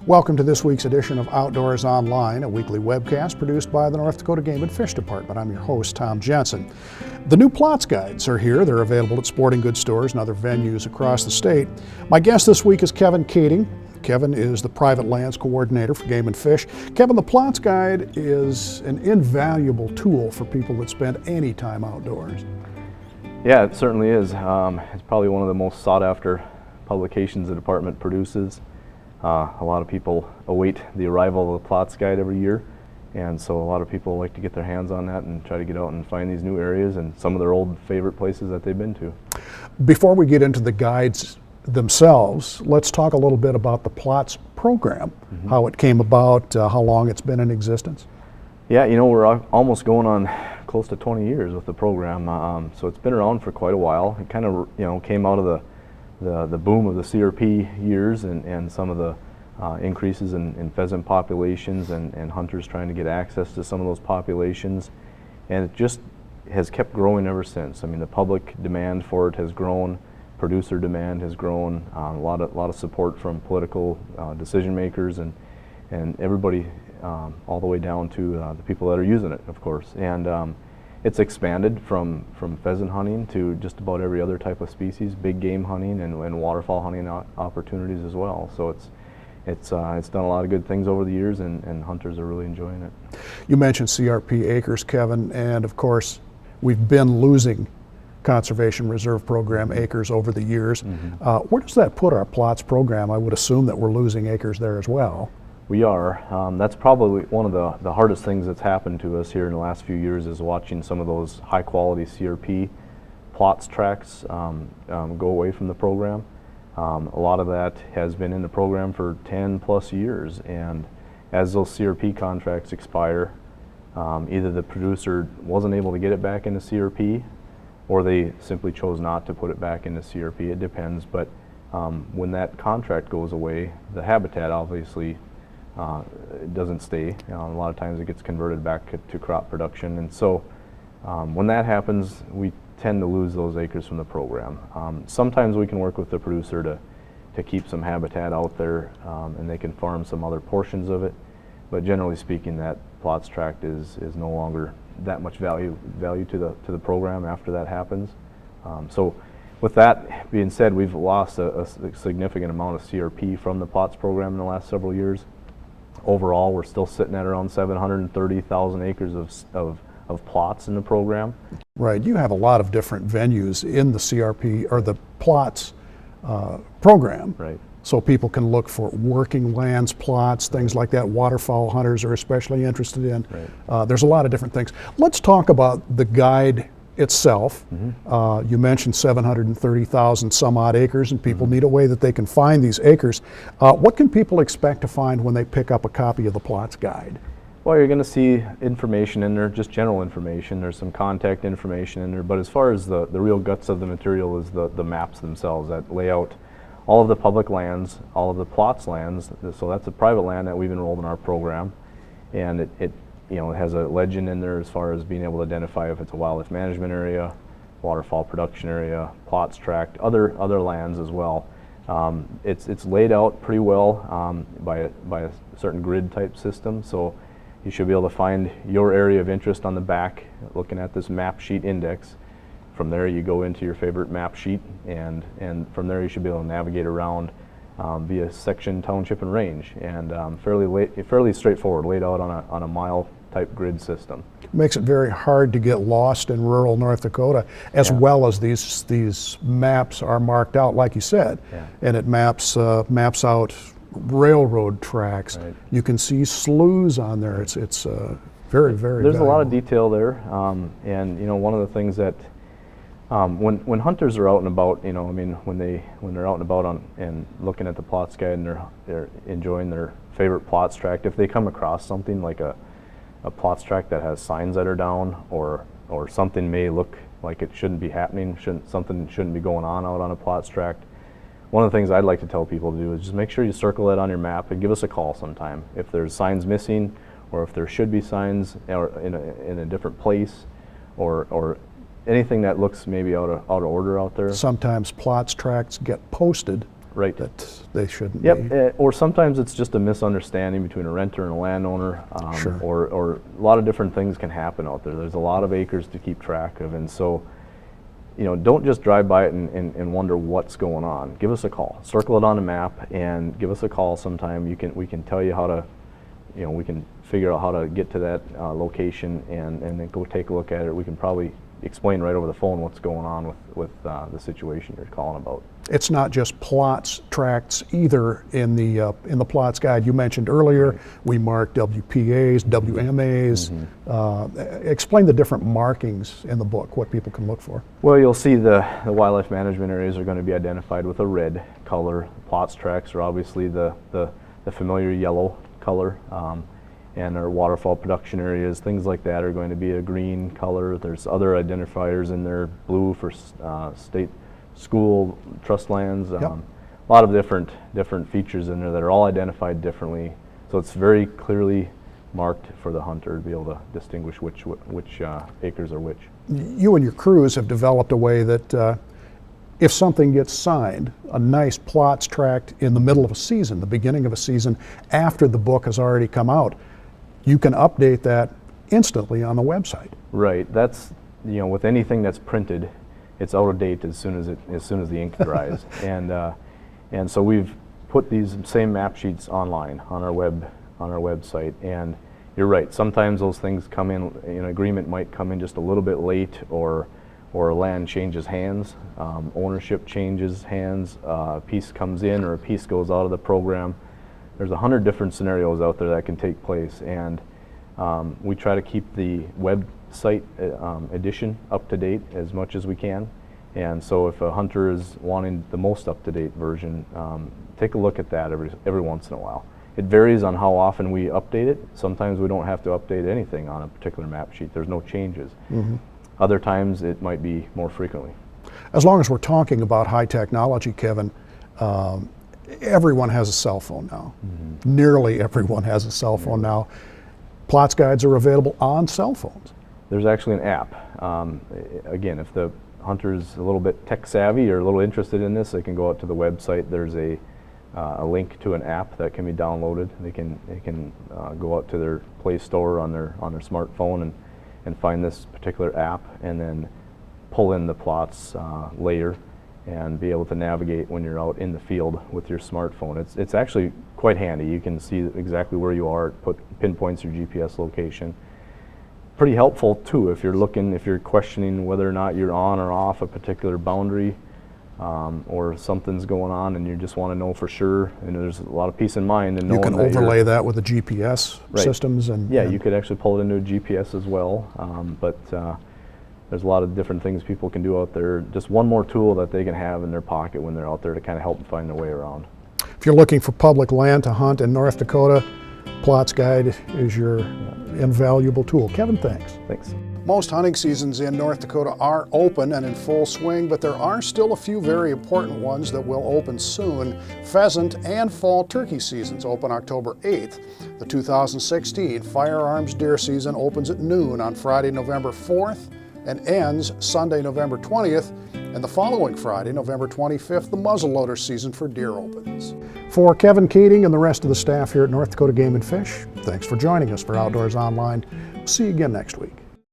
Welcome to this week's edition of Outdoors Online, a weekly webcast produced by the North Dakota Game and Fish Department. I'm your host, Tom Jensen. The new PLOTS guides are here. They're available at sporting goods stores and other venues across the state. My guest this week is Kevin Kading. Kevin is the private lands coordinator for Game and Fish. Kevin, the PLOTS guide is an invaluable tool for people that spend any time outdoors. Yeah, it certainly is. It's probably one of the most sought after publications the department produces. A lot of people await the arrival of the PLOTS guide every year, and so a lot of people like to get their hands on that and try to get out and find these new areas and some of their old favorite places that they've been to. Before we get into the guides themselves, let's talk a little bit about the PLOTS program, how it came about, how long it's been in existence. Yeah, you know, we're almost going on close to 20 years with the program, so it's been around for quite a while. It kind of, you know, came out of the boom of the CRP years and some of the increases in pheasant populations and hunters trying to get access to some of those populations, and it just has kept growing ever since. I mean, the public demand for it has grown, producer demand has grown, a lot of support from political decision makers and everybody, all the way down to the people that are using it, of course. And it's expanded from pheasant hunting to just about every other type of species, big game hunting and waterfowl hunting opportunities as well. So it's done a lot of good things over the years, and hunters are really enjoying it. You mentioned CRP acres, Kevin, and of course we've been losing Conservation Reserve Program acres over the years. Where does that put our PLOTS program? I would assume that we're losing acres there as well. We are. That's probably one of the hardest things that's happened to us here in the last few years, is watching some of those high quality CRP PLOTS tracts go away from the program. A lot of that has been in the program for 10 plus years, and as those CRP contracts expire, either the producer wasn't able to get it back into CRP, or they simply chose not to put it back into CRP. It depends, but when that contract goes away, the habitat obviously it doesn't stay. A lot of times it gets converted back to crop production, and so when that happens, we tend to lose those acres from the program. Sometimes we can work with the producer to keep some habitat out there, and they can farm some other portions of it, but generally speaking, that PLOTS tract is no longer that much value to the program after that happens. So with that being said, we've lost a significant amount of CRP from the PLOTS program in the last several years. Overall, we're still sitting at around 730,000 acres of PLOTS in the program. Right, you have a lot of different venues in the CRP or the PLOTS program. Right. So people can look for working lands plots, things like that. Waterfowl hunters are especially interested in. Right. There's a lot of different things. Let's talk about the guide itself. You mentioned 730,000 some odd acres, and people need a way that they can find these acres. What can people expect to find when they pick up a copy of the PLOTS guide? Well, you're going to see information in there, just general information. There's some contact information in there, but as far as the real guts of the material is the maps themselves that lay out all of the public lands, all of the PLOTS lands. So that's a private land that we've enrolled in our program, and it you know, it has a legend in there as far as being able to identify if it's a wildlife management area, waterfowl production area, PLOTS tract, other lands as well. It's laid out pretty well by a certain grid type system, so you should be able to find your area of interest on the back, looking at this map sheet index. From there you go into your favorite map sheet, and from there you should be able to navigate around via section, township, and range, and fairly straightforward, laid out on a mile type grid system. Makes it very hard to get lost in rural North Dakota, as well as these maps are marked out, like you said, and it maps out railroad tracks. Right. You can see sloughs on there. It's very, very There's valuable. a lot of detail there, and you know, one of the things that when hunters are out and about, you know, I mean, when they're out and about and looking at the PLOTS guide and they're enjoying their favorite PLOTS tract, if they come across something like a PLOTS tract that has signs that are down, or something may look like it shouldn't be happening, something shouldn't be going on out on a PLOTS tract, one of the things I'd like to tell people to do is just make sure you circle that on your map and give us a call sometime. If there's signs missing, or if there should be signs in a different place, or anything that looks maybe out of order out there. Sometimes PLOTS tracts get posted Right. that they shouldn't Yep, be. or sometimes it's just a misunderstanding between a renter and a landowner, Sure. or a lot of different things can happen out there. There's a lot of acres to keep track of, and so, don't just drive by it and wonder what's going on. Give us a call. Circle it on a map and give us a call sometime. We can tell you how to, we can figure out how to get to that location and then go take a look at it. We can probably explain right over the phone what's going on with the situation you're calling about. It's not just plots tracts either in the plots guide. You mentioned earlier we mark WPAs, WMAs. Explain the different markings in the book, what people can look for. Well, you'll see the wildlife management areas are going to be identified with a red color. Plots tracts are obviously the familiar yellow color. And our waterfowl production areas, things like that, are going to be a green color. There's other identifiers in there, blue for state school trust lands. A lot of different features in there that are all identified differently. So it's very clearly marked for the hunter to be able to distinguish which acres are which. You and your crews have developed a way that if something gets signed, a nice plots tract in the middle of a season, the beginning of a season, after the book has already come out, you can update that instantly on the website. Right. That's, with anything that's printed, it's out of date as soon as the ink dries. And so we've put these same map sheets online on our website. And you're right. Sometimes those things come in. An agreement might come in just a little bit late, or land changes hands, ownership changes hands, a piece comes in or a piece goes out of the program. There's 100 different scenarios out there that can take place, and we try to keep the website edition up to date as much as we can. And so if a hunter is wanting the most up-to-date version, take a look at that every once in a while. It varies on how often we update it. Sometimes we don't have to update anything on a particular map sheet. There's no changes. Other times it might be more frequently. As long as we're talking about high technology, Kevin, everyone has a cell phone now. Nearly everyone has a cell phone now. Plots guides are available on cell phones. There's actually an app. Again, if the hunter's a little bit tech savvy or a little interested in this, they can go out to the website. There's a link to an app that can be downloaded. They can go out to their Play Store on their smartphone and find this particular app, and then pull in the plots layer and be able to navigate when you're out in the field with your smartphone. It's actually quite handy. You can see exactly where you are, pinpoints your GPS location. Pretty helpful too if you're questioning whether or not you're on or off a particular boundary, or something's going on and you just want to know for sure. And there's a lot of peace of mind in knowing you can that overlay that with the GPS right. systems, and you could actually pull it into a GPS as well. But there's a lot of different things people can do out there. Just one more tool that they can have in their pocket when they're out there to kind of help them find their way around. if you're looking for public land to hunt in North Dakota, Plots Guide is your invaluable tool. Kevin, thanks. Thanks. Most hunting seasons in North Dakota are open and in full swing, but there are still a few very important ones that will open soon. Pheasant and fall turkey seasons open October 8th. The 2016 firearms deer season opens at noon on Friday, November 4th and ends Sunday, November 20th. And the following Friday, November 25th, the muzzleloader season for deer opens. For Kevin Kading and the rest of the staff here at North Dakota Game and Fish, thanks for joining us for Outdoors Online. See you again next week.